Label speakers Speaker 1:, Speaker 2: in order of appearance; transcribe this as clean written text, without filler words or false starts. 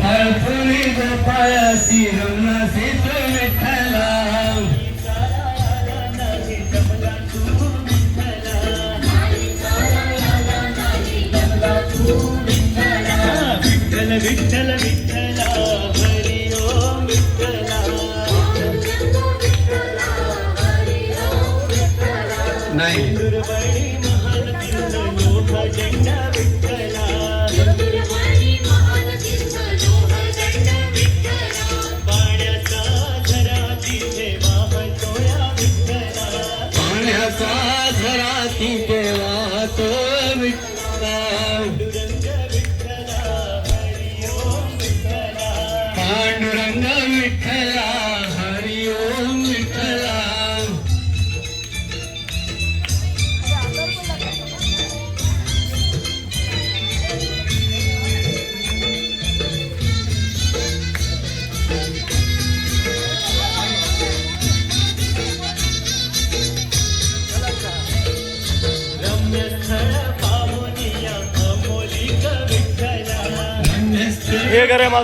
Speaker 1: हरपुरी गोपायासी रमणासी तू विठ्ठला
Speaker 2: विठ्ठल विठ्ठला हरी ओम विठ्ठला
Speaker 1: नाही
Speaker 2: दुर्बळी महान तीर्थ लोक झंडा विठ्ठला पाण्याचा झरा तिथे वाहतोया विठ्ठला
Speaker 1: पाण्याचा झरा तिथे वाहतो विठ्ठला
Speaker 2: पांडुरंग विठ्ठला हरी ओम
Speaker 1: पांडुरंग विठ्ठला हरी ओम विठ्ठला
Speaker 2: रम्य स्थळ पाहुनिया अमोलिक विठ्ठला
Speaker 1: रम्यस्थळ
Speaker 3: हे करे माझं